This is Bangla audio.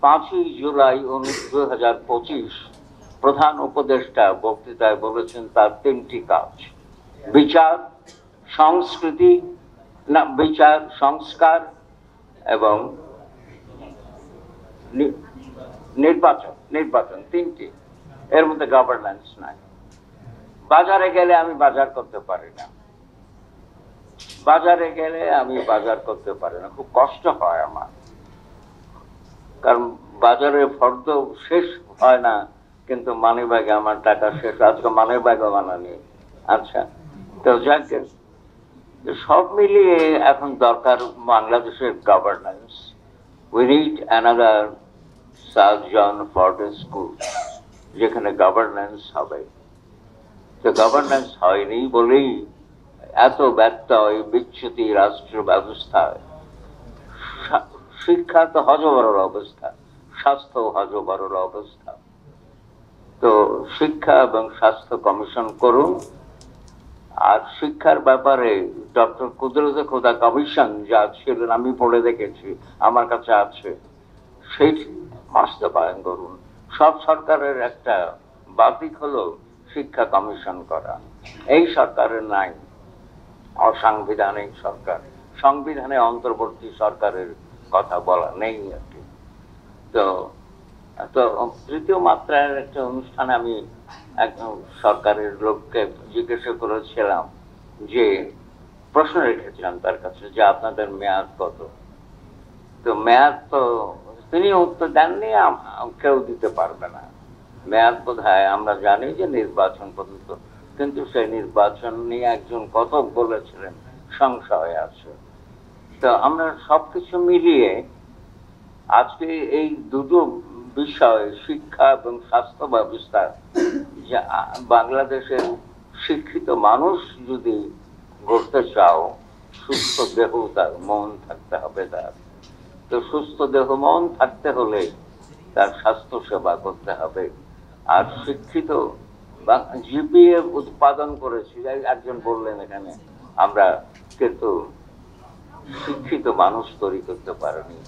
5ই জুলাই 2025 প্রধান উপদেষ্টা বক্তৃতায় বলেছেন তার 3টি কাজ: বিচার, সংস্কৃতি, না বিচার, সংস্কার এবং নির্বাচন। নির্বাচন 3টি, এর মধ্যে গভর্নেন্স নাই। বাজারে গেলে আমি বাজার করতে পারি না, বাজারে গেলে আমি বাজার করতে পারি না, খুব কষ্ট হয় আমার, কারণ বাজারে ফর্দ শেষ হয় না, কিন্তু মানি ব্যাগে আমার টাকা শেষ। আজকে মানি ব্যাগও বানানি। আচ্ছা, তো যাকে সব মিলিয়ে এখন দরকার বাংলাদেশের governance. We need another south John ফোর্ডের স্কুল, যেখানে গভর্নেন্স হবে। তো গভর্নেন্স হয়নি বলেই এত ব্যত্যয় বিচ্যুতি রাষ্ট্র ব্যবস্থায়। শিক্ষা তো হযবরল অবস্থা, স্বাস্থ্য হযবরল অবস্থা। তো শিক্ষা এবং স্বাস্থ্য কমিশন করুন। আর শিক্ষার ব্যাপারে ডক্টর কুদরতে খোদা কমিশন যা ছিলেন, আমি পড়ে দেখেছি, আমার কাছে আছে, সেই বাস্তবায়ন করুন। সব সরকারের একটা বাতিক হলো শিক্ষা কমিশন করা। এই সরকারের নাই, অসাংবিধানিক সরকার, সংবিধানে অন্তর্বর্তী সরকারের কথা বলা নেই আর কি। তো তো তৃতীয় মাত্রার একটা অনুষ্ঠানে আমি একজন সরকারের লোককে জিজ্ঞাসা করেছিলাম, যে প্রশ্ন রেখেছিলাম তার কাছে যে আপনাদের মেয়াদ কত। তো মেয়াদ তো তিনি উত্তর দেননি, কেউ দিতে পারবে না। মেয়াদ বোধহয় আমরা জানি যে নির্বাচন পর্যন্ত, কিন্তু সেই নির্বাচন নিয়ে একজন কতক বলেছিলেন সংশয় আছে। তো আমরা সবকিছু মিলিয়ে আজকে এই দুটো বিষয়, শিক্ষা এবং স্বাস্থ্য ব্যবস্থা, বাংলাদেশের শিক্ষিত মানুষ যদি গড়তে চাও, সুস্থ দেহ তার, মন থাকতে হবে তার। তো সুস্থ দেহ মন থাকতে হলে তার স্বাস্থ্য সেবা করতে হবে। আর শিক্ষিত জিপিএ উৎপাদন করেছি, একজন বললেন এখানে, আমরা কিন্তু শিক্ষিত মানুষ তৈরি করতে পারিনি।